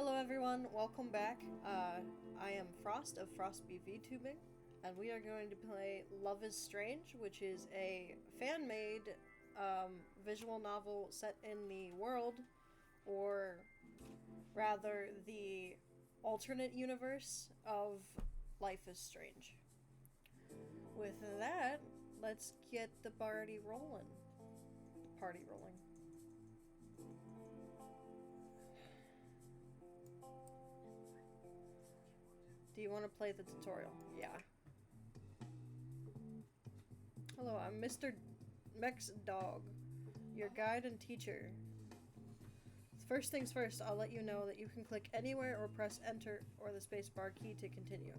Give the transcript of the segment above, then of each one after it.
Hello everyone, welcome back. I am Frost of FrostB VTubing, and we are going to play Love is Strange, which is a fan-made visual novel set in the world, or rather the alternate universe of Life is Strange. With that, let's get the party rolling. Party rolling. Do you want to play the tutorial? Yeah. Hello, I'm Mr. Mex Dog, your guide and teacher. First things first, I'll let you know that you can click anywhere or press enter or the spacebar key to continue.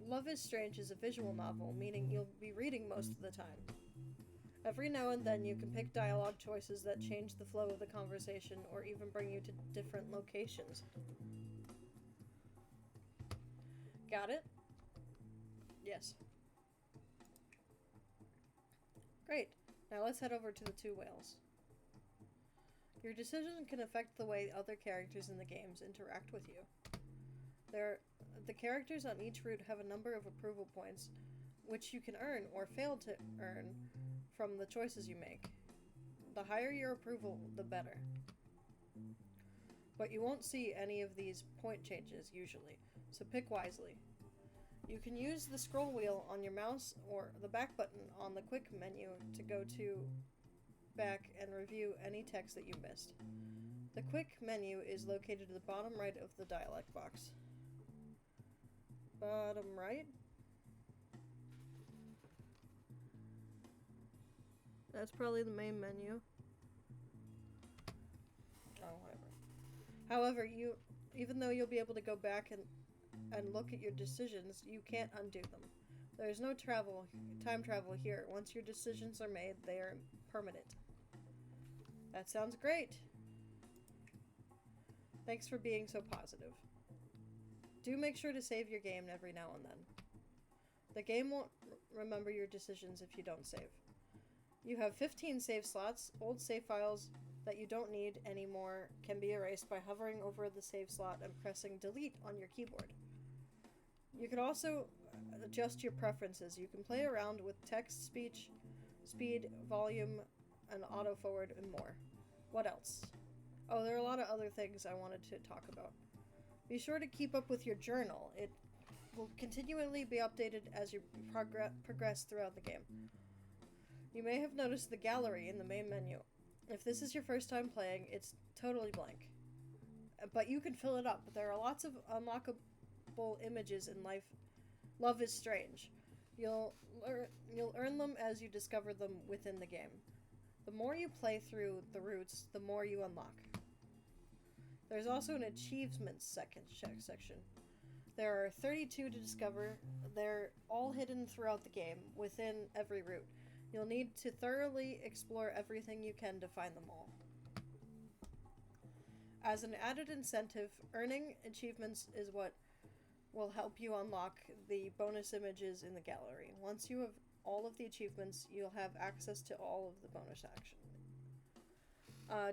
Love is Strange is a visual novel, meaning you'll be reading most of the time. Every now and then you can pick dialogue choices that change the flow of the conversation or even bring you to different locations. Got it? Yes. Great. Now let's head over to the two whales. Your decision can affect the way other characters in the games interact with you. The characters on each route have a number of approval points, which you can earn or fail to earn from the choices you make. The higher your approval, the better. But you won't see any of these point changes usually, so pick wisely. You can use the scroll wheel on your mouse or the back button on the quick menu to go to back and review any text that you missed. The quick menu is located at the bottom right of the dialog box. Bottom right? That's probably the main menu. Oh, whatever. However, even though you'll be able to go back and look at your decisions, you can't undo them. There is no time travel here. Once your decisions are made, they are permanent. That sounds great. Thanks for being so positive. Do make sure to save your game every now and then. The game won't remember your decisions if you don't save. You have 15 save slots. Old save files that you don't need anymore can be erased by hovering over the save slot and pressing delete on your keyboard. You can also adjust your preferences. You can play around with text, speech, speed, volume, and auto forward, and more. What else? Oh, there are a lot of other things I wanted to talk about. Be sure to keep up with your journal. It will continually be updated as you progress throughout the game. You may have noticed the gallery in the main menu. If this is your first time playing, it's totally blank. But you can fill it up. There are lots of unlockable images in life. Love is Strange. You'll earn them as you discover them within the game. The more you play through the routes, the more you unlock. There's also an achievements section. There are 32 to discover. They're all hidden throughout the game, within every route. You'll need to thoroughly explore everything you can to find them all. As an added incentive, earning achievements is what will help you unlock the bonus images in the gallery. Once you have all of the achievements, you'll have access to all of the bonus action.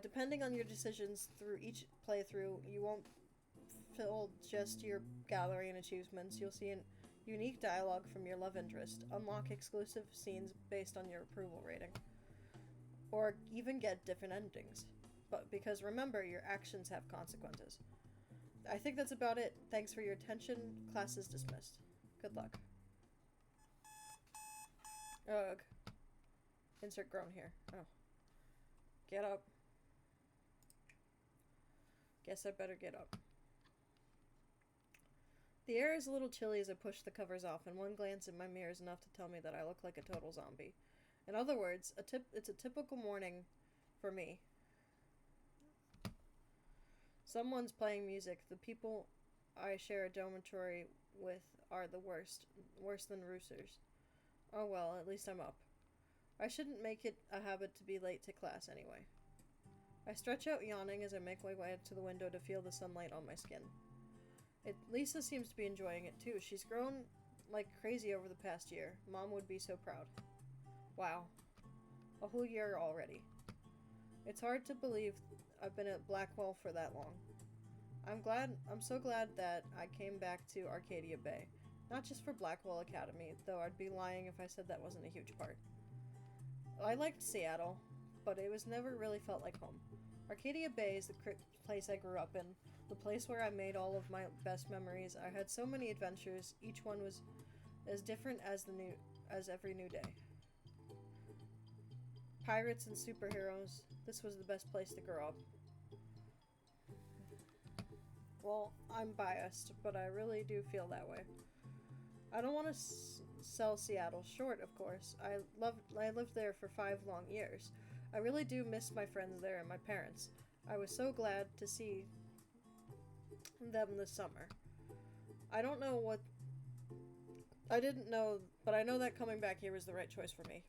Depending on your decisions through each playthrough, you won't fill just your gallery and achievements. You'll see an unique dialogue from your love interest, unlock exclusive scenes based on your approval rating, or even get different endings. But because remember, your actions have consequences. I think that's about it. Thanks for your attention. Class is dismissed. Good luck. Ugh. Insert groan here. Oh. Get up. Guess I better get up. The air is a little chilly as I push the covers off, and one glance in my mirror is enough to tell me that I look like a total zombie. In other words, it's a typical morning for me. Someone's playing music. The people I share a dormitory with are the worse than roosters. Oh well, at least I'm up. I shouldn't make it a habit to be late to class anyway. I stretch out yawning as I make my way to the window to feel the sunlight on my skin. Lisa seems to be enjoying it too. She's grown like crazy over the past year. Mom would be so proud. Wow. A whole year already. It's hard to believe I've been at Blackwell for that long. I'm so glad that I came back to Arcadia Bay. Not just for Blackwell Academy, though I'd be lying if I said that wasn't a huge part. I liked Seattle, but it was never really felt like home. Arcadia Bay is the place I grew up in, the place where I made all of my best memories. I had so many adventures, each one was as different as every new day. Pirates and superheroes, this was the best place to grow up. Well, I'm biased, but I really do feel that way. I don't want to sell Seattle short, of course. I lived there for 5 long years. I really do miss my friends there and my parents. I was so glad to see them this summer. I don't know what... I didn't know, but I know that coming back here was the right choice for me.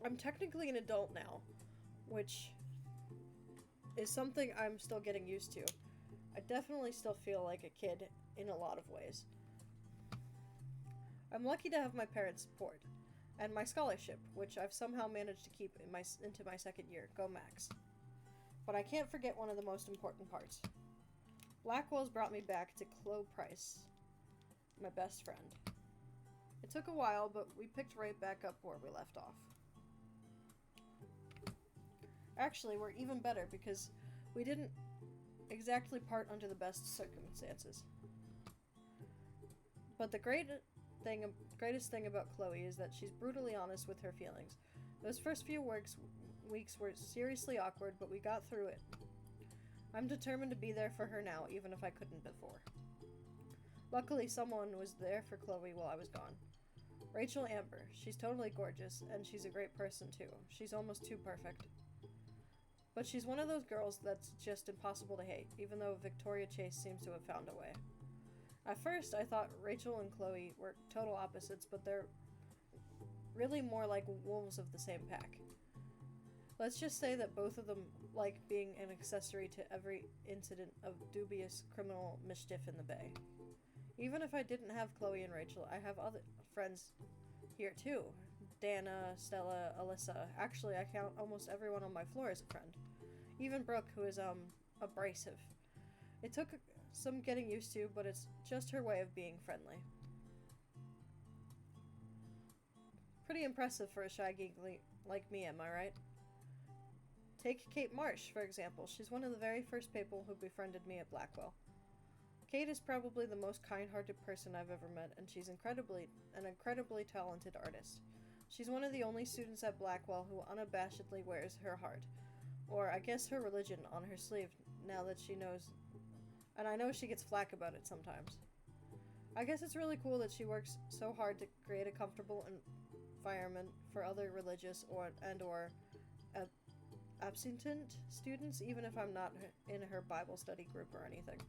I'm technically an adult now, which is something I'm still getting used to. I definitely still feel like a kid in a lot of ways. I'm lucky to have my parents' support, and my scholarship, which I've somehow managed to keep into my second year. Go Max. But I can't forget one of the most important parts. Blackwell's brought me back to Chloe Price, my best friend. It took a while, but we picked right back up where we left off. Actually, we're even better because we didn't exactly part under the best circumstances. But the greatest thing about Chloe is that she's brutally honest with her feelings. Those first few weeks were seriously awkward, but we got through it. I'm determined to be there for her now, even if I couldn't before. Luckily, someone was there for Chloe while I was gone. Rachel Amber. She's totally gorgeous, and she's a great person too. She's almost too perfect. But she's one of those girls that's just impossible to hate, even though Victoria Chase seems to have found a way. At first, I thought Rachel and Chloe were total opposites, but they're really more like wolves of the same pack. Let's just say that both of them like being an accessory to every incident of dubious criminal mischief in the Bay. Even if I didn't have Chloe and Rachel, I have other friends here too. Dana, Stella, Alyssa. Actually, I count almost everyone on my floor as a friend. Even Brooke, who is, abrasive. It took some getting used to, but it's just her way of being friendly. Pretty impressive for a shy geek like me, am I right? Take Kate Marsh, for example. She's one of the very first people who befriended me at Blackwell. Kate is probably the most kind-hearted person I've ever met, and she's an incredibly talented artist. She's one of the only students at Blackwell who unabashedly wears her heart, or I guess her religion, on her sleeve now that she knows, and I know she gets flack about it sometimes. I guess it's really cool that she works so hard to create a comfortable environment for other religious or abstinent students, even if I'm not in her Bible study group or anything.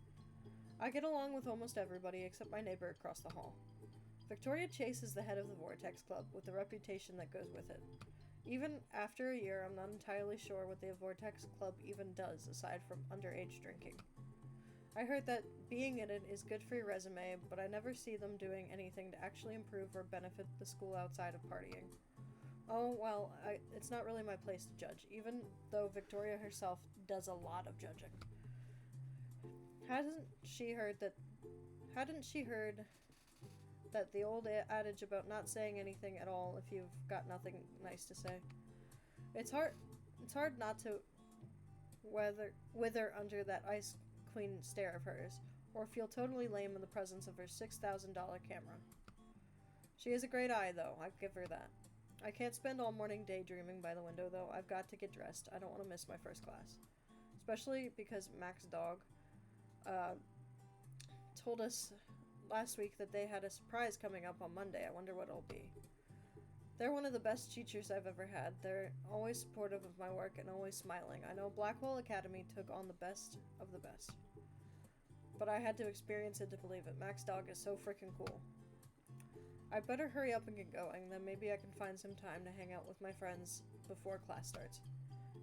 I get along with almost everybody except my neighbor across the hall. Victoria Chase is the head of the Vortex Club, with the reputation that goes with it. Even after a year, I'm not entirely sure what the Vortex Club even does, aside from underage drinking. I heard that being in it is good for your resume, but I never see them doing anything to actually improve or benefit the school outside of partying. Oh, well, it's not really my place to judge, even though Victoria herself does a lot of judging. Hadn't she heard that the old adage about not saying anything at all if you've got nothing nice to say? It's hard not to wither under that ice queen stare of hers, or feel totally lame in the presence of her $6,000 camera. She has a great eye, though, I give her that. I can't spend all morning daydreaming by the window, though. I've got to get dressed. I don't want to miss my first class. Especially because Mac's dog told us last week that they had a surprise coming up on Monday. I wonder what it'll be. They're one of the best teachers I've ever had. They're always supportive of my work and always smiling. I know Blackwell Academy took on the best of the best, but I had to experience it to believe it. Mac's dog is so freaking cool. I better hurry up and get going, then maybe I can find some time to hang out with my friends before class starts.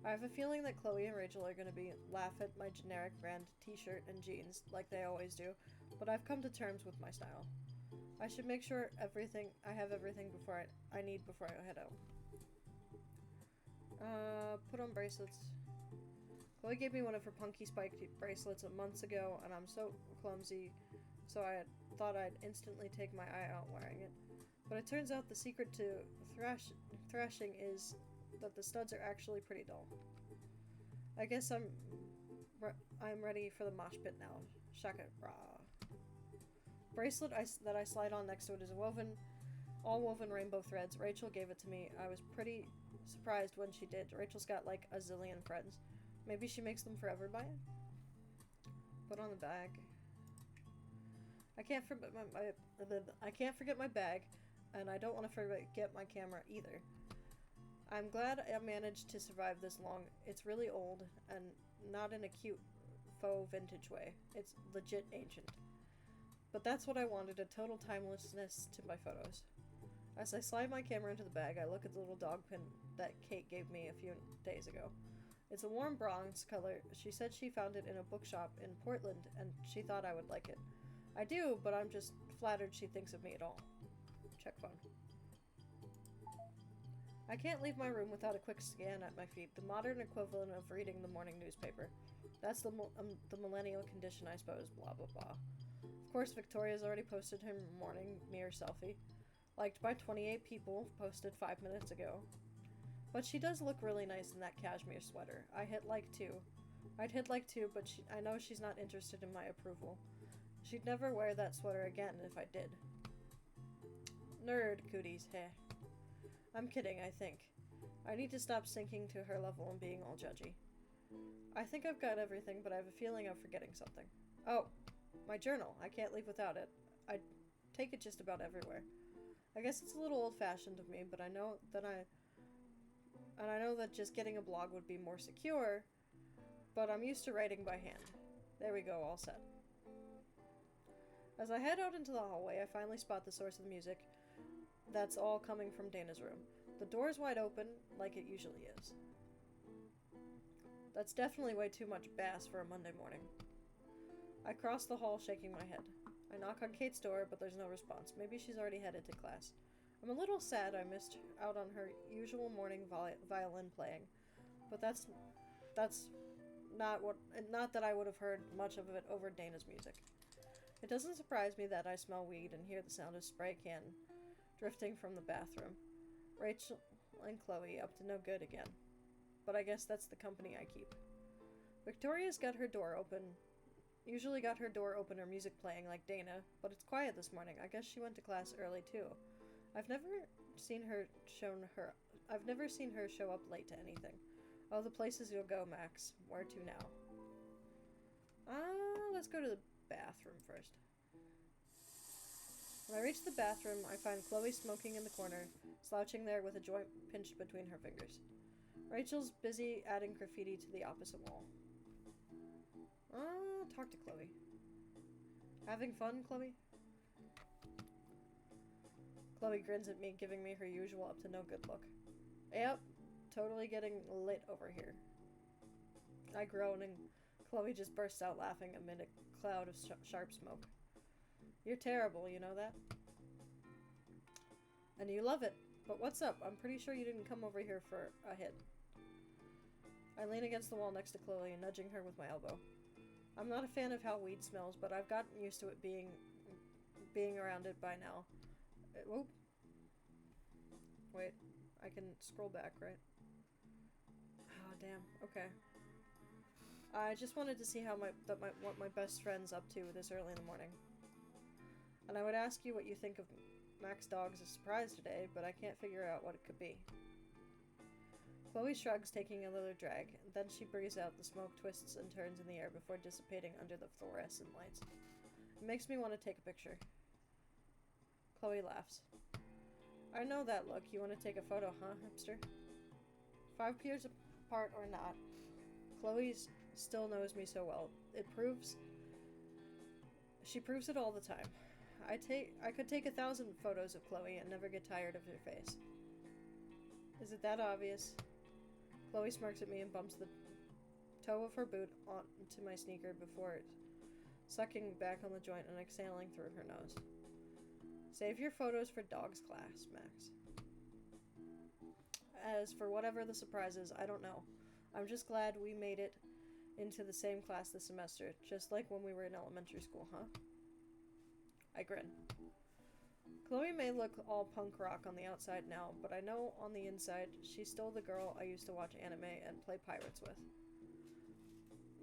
I have a feeling that Chloe and Rachel are going to laugh at my generic brand t-shirt and jeans, like they always do, but I've come to terms with my style. I should make sure I have everything I need before I head out. Put on bracelets. Chloe gave me one of her punky spiked bracelets months ago, and I'm so clumsy, so I thought I'd instantly take my eye out wearing it. But it turns out the secret to thrashing is that the studs are actually pretty dull. I guess I'm ready for the mosh pit now. Shaka rah. Bracelet that I slide on next to it is all woven rainbow threads. Rachel gave it to me. I was pretty surprised when she did. Rachel's got like a zillion friends. Maybe she makes them forever by it? Put on the bag. I can't forget my bag, and I don't want to forget my camera either. I'm glad I managed to survive this long. It's really old, and not in a cute faux vintage way. It's legit ancient. But that's what I wanted, a total timelessness to my photos. As I slide my camera into the bag, I look at the little dog pin that Kate gave me a few days ago. It's a warm bronze color. She said she found it in a bookshop in Portland, and she thought I would like it. I do, but I'm just flattered she thinks of me at all. Check phone. I can't leave my room without a quick scan at my feet, the modern equivalent of reading the morning newspaper. That's the millennial condition, I suppose, blah blah blah. Of course, Victoria's already posted her morning mirror selfie. Liked by 28 people, posted 5 minutes ago. But she does look really nice in that cashmere sweater. I'd hit like too, but I know she's not interested in my approval. She'd never wear that sweater again if I did. Nerd cooties, heh. I'm kidding, I think. I need to stop sinking to her level and being all judgy. I think I've got everything, but I have a feeling I'm forgetting something. Oh, my journal. I can't leave without it. I take it just about everywhere. I guess it's a little old-fashioned of me, but I know that just getting a blog would be more secure, but I'm used to writing by hand. There we go, all set. As I head out into the hallway, I finally spot the source of the music. That's all coming from Dana's room. The door's wide open, like it usually is. That's definitely way too much bass for a Monday morning. I cross the hall, shaking my head. I knock on Kate's door, but there's no response. Maybe she's already headed to class. I'm a little sad I missed out on her usual morning violin playing, but that's not that I would have heard much of it over Dana's music. It doesn't surprise me that I smell weed and hear the sound of spray can drifting from the bathroom. Rachel and Chloe up to no good again. But I guess that's the company I keep. Victoria's got her door open. Usually got her door open or music playing like Dana, but it's quiet this morning. I guess she went to class early too. I've never seen her show up late to anything. Oh, the places you'll go, Max. Where to now? Let's go to the bathroom first. When I reach the bathroom, I find Chloe smoking in the corner, slouching there with a joint pinched between her fingers. Rachel's busy adding graffiti to the opposite wall. Talk to Chloe. Having fun, Chloe? Chloe grins at me, giving me her usual up to no good look. Yep, totally getting lit over here. I groan and Chloe just bursts out laughing amid a cloud of sharp smoke. You're terrible, you know that? And you love it. But what's up? I'm pretty sure you didn't come over here for a hit. I lean against the wall next to Chloe, nudging her with my elbow. I'm not a fan of how weed smells, but I've gotten used to it being around it by now. Whoop. Wait, I can scroll back, right? Oh, damn. Okay. I just wanted to see what my best friend's up to this early in the morning. And I would ask you what you think of Max Dog's surprise today, but I can't figure out what it could be. Chloe shrugs, taking another drag. Then she breathes out. The smoke twists and turns in the air before dissipating under the fluorescent lights. It makes me want to take a picture. Chloe laughs. I know that look. You want to take a photo, huh, hipster? 5 years apart or not, Chloe still knows me so well. She proves it all the time. I could take 1,000 photos of Chloe and never get tired of her face. Is it that obvious? Chloe smirks at me and bumps the toe of her boot onto my sneaker before sucking back on the joint and exhaling through her nose. Save your photos for dog's class, Max. As for whatever the surprise is, I don't know. I'm just glad we made it into the same class this semester, just like when we were in elementary school, huh? I grin. Chloe may look all punk rock on the outside now, but I know on the inside, she's still the girl I used to watch anime and play pirates with.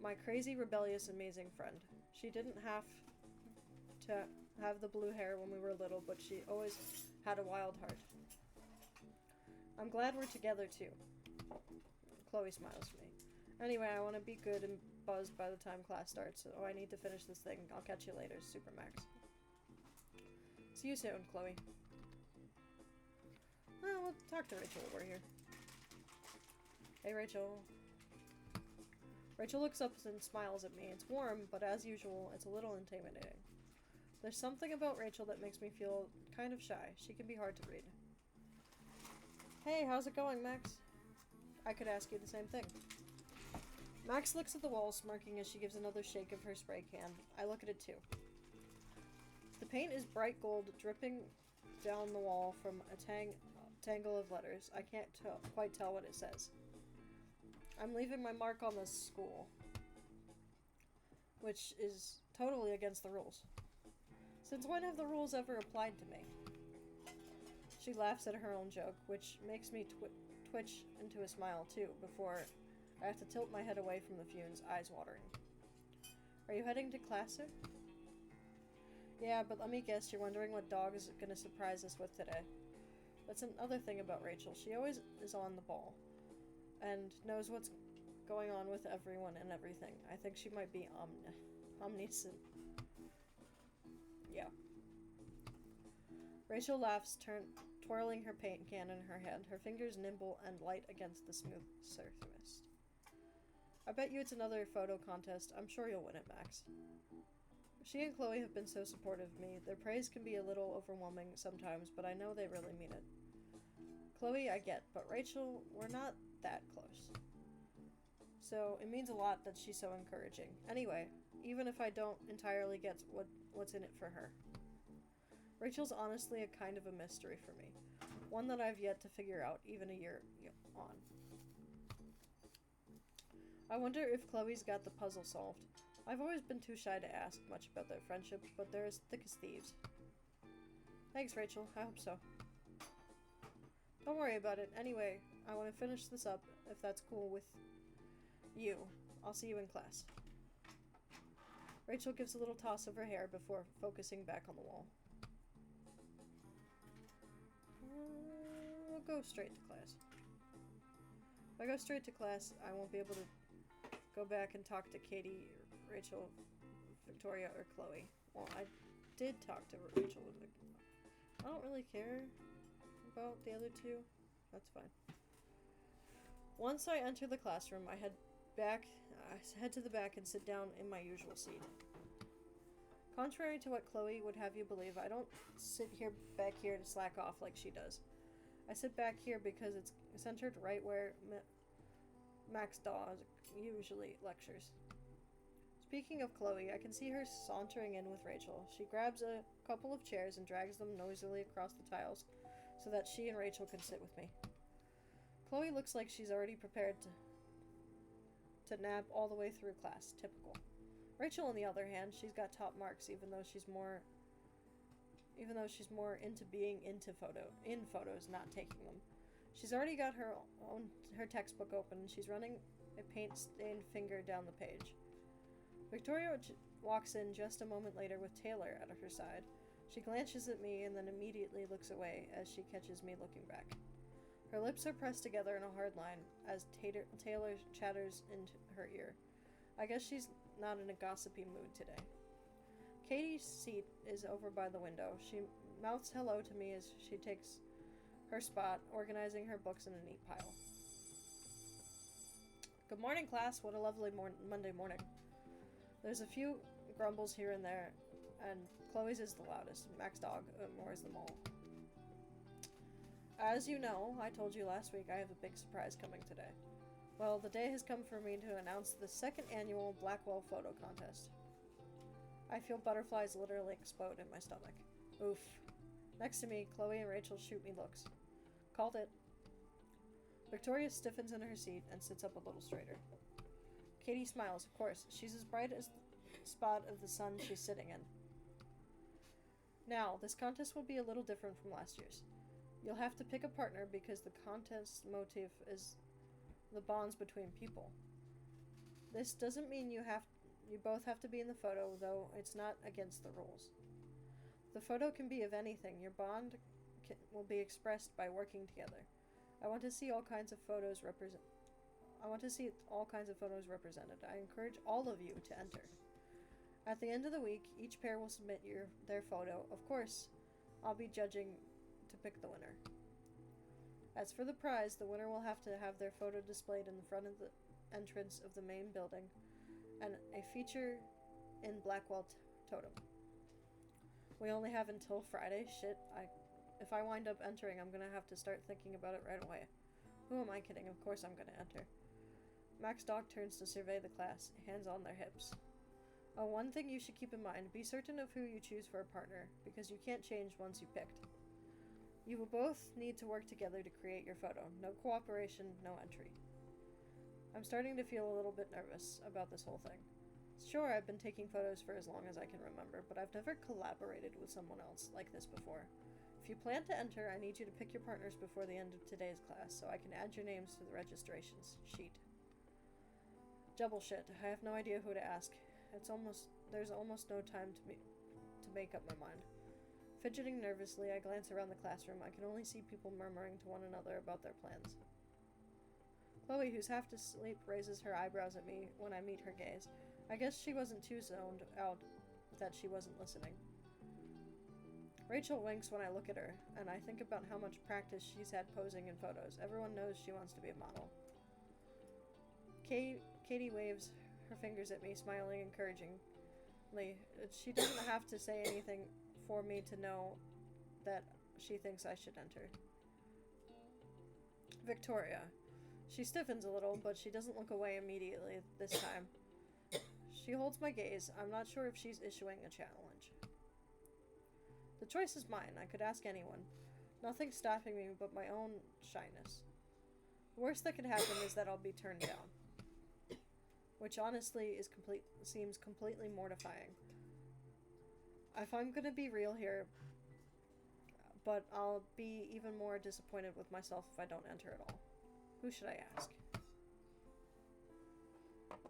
My crazy, rebellious, amazing friend. She didn't have to have the blue hair when we were little, but she always had a wild heart. I'm glad we're together, too. Chloe smiles at me. Anyway, I want to be good and buzzed by the time class starts, so I need to finish this thing. I'll catch you later, Supermax. See you soon, Chloe. Well, we'll talk to Rachel while we're here. Hey, Rachel. Rachel looks up and smiles at me. It's warm, but as usual, it's a little intimidating. There's something about Rachel that makes me feel kind of shy. She can be hard to read. Hey, how's it going, Max? I could ask you the same thing. Max looks at the wall, smirking as she gives another shake of her spray can. I look at it too. The paint is bright gold, dripping down the wall from a tangle of letters. I can't quite tell what it says. I'm leaving my mark on this school, which is totally against the rules. Since when have the rules ever applied to me? She laughs at her own joke, which makes me twitch into a smile too, before I have to tilt my head away from the fumes, eyes watering. Are you heading to class soon? Yeah, but let me guess, you're wondering what dog is going to surprise us with today. That's another thing about Rachel. She always is on the ball and knows what's going on with everyone and everything. I think she might be omniscient. Yeah. Rachel laughs, twirling her paint can in her hand, her fingers nimble and light against the smooth surface. I bet you it's another photo contest. I'm sure you'll win it, Max. She and Chloe have been so supportive of me. Their praise can be a little overwhelming sometimes, but I know they really mean it. Chloe, I get, but Rachel, we're not that close. So it means a lot that she's so encouraging. Anyway, even if I don't entirely get what's in it for her. Rachel's honestly a kind of a mystery for me. One that I've yet to figure out even a year on. I wonder if Chloe's got the puzzle solved. I've always been too shy to ask much about their friendship, but they're as thick as thieves. Thanks, Rachel. I hope so. Don't worry about it. Anyway, I want to finish this up, if that's cool with you. I'll see you in class. Rachel gives a little toss of her hair before focusing back on the wall. We'll go straight to class. If I go straight to class, I won't be able to go back and talk to Katie, Rachel, Victoria, or Chloe. Well, I did talk to Rachel. I don't really care about the other two. That's fine. Once I enter the classroom, I head to the back and sit down in my usual seat. Contrary to what Chloe would have you believe, I don't sit back here to slack off like she does. I sit back here because it's centered right where Max Dawes usually lectures. Speaking of Chloe, I can see her sauntering in with Rachel. She grabs a couple of chairs and drags them noisily across the tiles so that she and Rachel can sit with me. Chloe looks like she's already prepared to nap all the way through class. Typical. Rachel, on the other hand, she's got top marks even though she's more into being in photos, not taking them. She's already got her textbook open and she's running a paint-stained finger down the page. Victoria walks in just a moment later with Taylor at her side. She glances at me and then immediately looks away as she catches me looking back. Her lips are pressed together in a hard line as Taylor chatters into her ear. I guess she's not in a gossipy mood today. Katie's seat is over by the window. She mouths hello to me as she takes her spot, organizing her books in a neat pile. Good morning, class. What a lovely Monday morning. There's a few grumbles here and there, and Chloe's is the loudest. Max Dog ignores them all. As you know, I told you last week I have a big surprise coming today. Well, the day has come for me to announce the second annual Blackwell photo contest. I feel butterflies literally explode in my stomach. Oof. Next to me, Chloe and Rachel shoot me looks. Called it. Victoria stiffens in her seat and sits up a little straighter. Katie smiles, of course. She's as bright as the spot of the sun she's sitting in. Now, this contest will be a little different from last year's. You'll have to pick a partner because the contest motif is the bonds between people. This doesn't mean you both have to be in the photo, though it's not against the rules. The photo can be of anything. Your bond will be expressed by working together. I want to see all kinds of photos represented. I encourage all of you to enter. At the end of the week, each pair will submit their photo. Of course, I'll be judging to pick the winner. As for the prize, the winner will have to have their photo displayed in the front of the entrance of the main building and a feature in Blackwell Totem. We only have until Friday. Shit, if I wind up entering, I'm gonna have to start thinking about it right away. Who am I kidding? Of course I'm gonna enter. Max Dog turns to survey the class, hands on their hips. Oh, one thing you should keep in mind, be certain of who you choose for a partner, because you can't change once you picked. You will both need to work together to create your photo. No cooperation, no entry. I'm starting to feel a little bit nervous about this whole thing. Sure, I've been taking photos for as long as I can remember, but I've never collaborated with someone else like this before. If you plan to enter, I need you to pick your partners before the end of today's class, so I can add your names to the registrations sheet. Double shit, I have no idea who to ask. There's almost no time to make up my mind. Fidgeting nervously, I glance around the classroom. I can only see people murmuring to one another about their plans. Chloe, who's half asleep, raises her eyebrows at me when I meet her gaze. I guess she wasn't too zoned out that she wasn't listening. Rachel winks when I look at her, and I think about how much practice she's had posing in photos. Everyone knows she wants to be a model. Katie waves her fingers at me, smiling encouragingly. She doesn't have to say anything for me to know that she thinks I should enter. Victoria. She stiffens a little, but she doesn't look away immediately this time. She holds my gaze. I'm not sure if she's issuing a challenge. The choice is mine. I could ask anyone. Nothing's stopping me but my own shyness. The worst that could happen is that I'll be turned down. Which honestly seems completely mortifying. If I'm gonna be real here, but I'll be even more disappointed with myself if I don't enter at all. Who should I ask?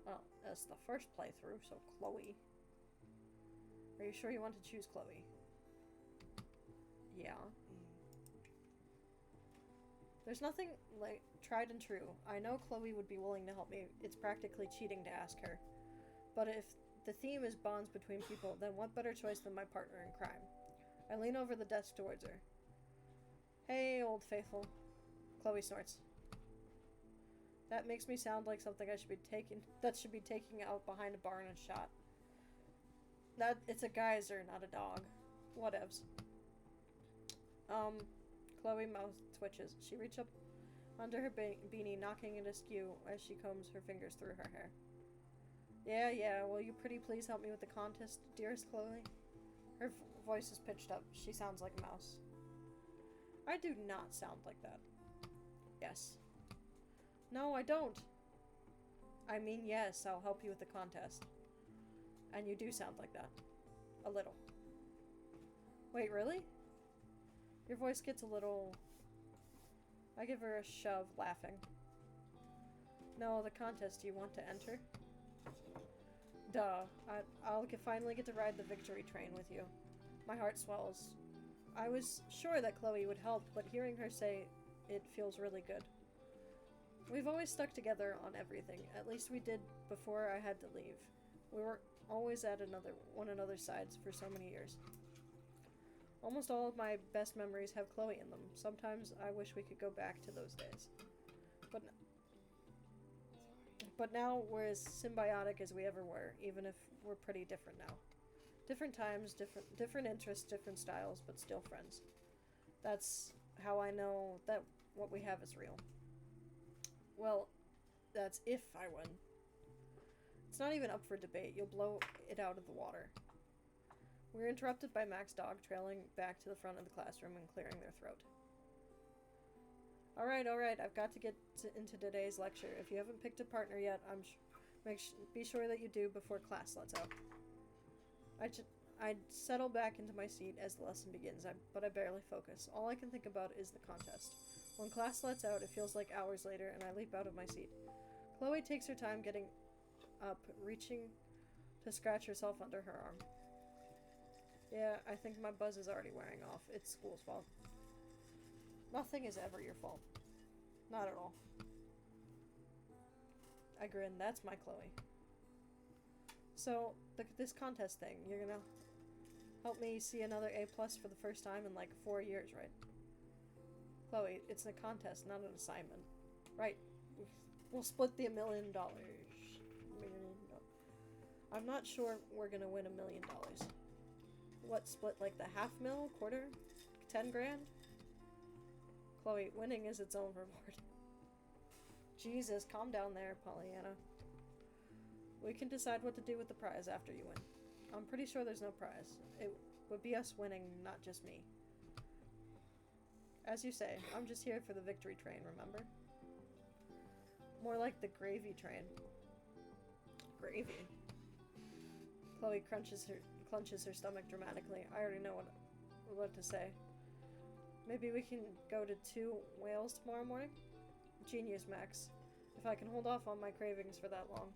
Well, that's the first playthrough, so Chloe. Are you sure you want to choose Chloe? Yeah. There's nothing like tried and true. I know Chloe would be willing to help me. It's practically cheating to ask her. But if the theme is bonds between people, then what better choice than my partner in crime? I lean over the desk towards her. Hey, old faithful. Chloe snorts. That makes me sound like something should be taking out behind a barn and shot. It's a geyser, not a dog. Whatevs. Chloe mouth twitches. She reaches up under her beanie, knocking it askew as she combs her fingers through her hair. Yeah, will you pretty please help me with the contest, dearest Chloe? Her voice is pitched up. She sounds like a mouse. I do not sound like that. Yes. No, I don't. I mean, yes, I'll help you with the contest. And you do sound like that. A little. Wait, really? Your voice gets a little... I give her a shove, laughing. No, the contest. Do you want to enter? Duh. I'll finally get to ride the victory train with you. My heart swells. I was sure that Chloe would help, but hearing her say it feels really good. We've always stuck together on everything. At least we did before I had to leave. We were always at one another's sides for so many years. Almost all of my best memories have Chloe in them. Sometimes I wish we could go back to those days. But now we're as symbiotic as we ever were, even if we're pretty different now. Different times, different interests, different styles, but still friends. That's how I know that what we have is real. Well, that's if I win. It's not even up for debate. You'll blow it out of the water. We're interrupted by Mac's dog trailing back to the front of the classroom and clearing their throat. Alright, I've got to get into today's lecture. If you haven't picked a partner yet, Be sure that you do before class lets out. I settle back into my seat as the lesson begins, but I barely focus. All I can think about is the contest. When class lets out, it feels like hours later, and I leap out of my seat. Chloe takes her time getting up, reaching to scratch herself under her arm. Yeah, I think my buzz is already wearing off. It's school's fault. Nothing is ever your fault. Not at all. I grin. That's my Chloe. So, this contest thing, you're gonna help me see another A+ for the first time in like 4 years, right? Chloe, it's a contest, not an assignment. Right. We'll split the $1 million. I'm not sure we're gonna win $1 million. What, split like the half mil? Quarter? 10 grand? Chloe, winning is its own reward. Jesus, calm down there, Pollyanna. We can decide what to do with the prize after you win. I'm pretty sure there's no prize. It would be us winning, not just me. As you say, I'm just here for the victory train, remember? More like the gravy train. Gravy. Chloe clenches her stomach dramatically. I already know what to say. Maybe we can go to 2 whales tomorrow morning? Genius, Max. If I can hold off on my cravings for that long.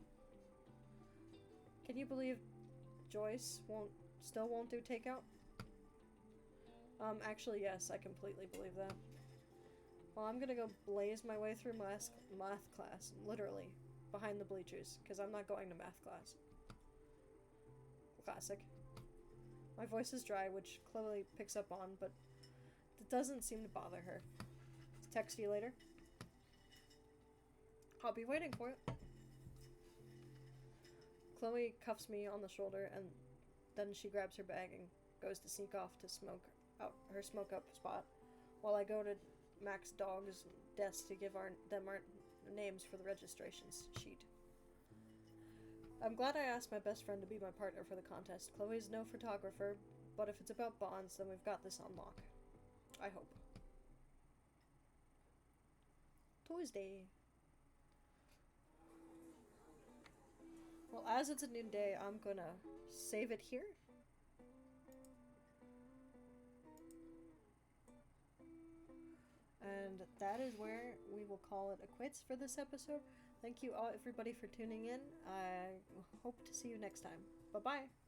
Can you believe Joyce still won't do takeout? Actually, yes, I completely believe that. Well, I'm gonna go blaze my way through math class, literally, behind the bleachers, because I'm not going to math class. Classic. My voice is dry, which Chloe picks up on, but it doesn't seem to bother her. Text you later. I'll be waiting for it. Chloe cuffs me on the shoulder, and then she grabs her bag and goes to sneak off to smoke out her smoke up spot, while I go to Mac's dog's desk to give them our names for the registration sheet. I'm glad I asked my best friend to be my partner for the contest. Chloe's no photographer, but if it's about bonds, then we've got this on lock. I hope. Tuesday. Well, as it's a new day, I'm gonna save it here. And that is where we will call it a quits for this episode. Thank you all, everybody, for tuning in. I hope to see you next time. Bye-bye.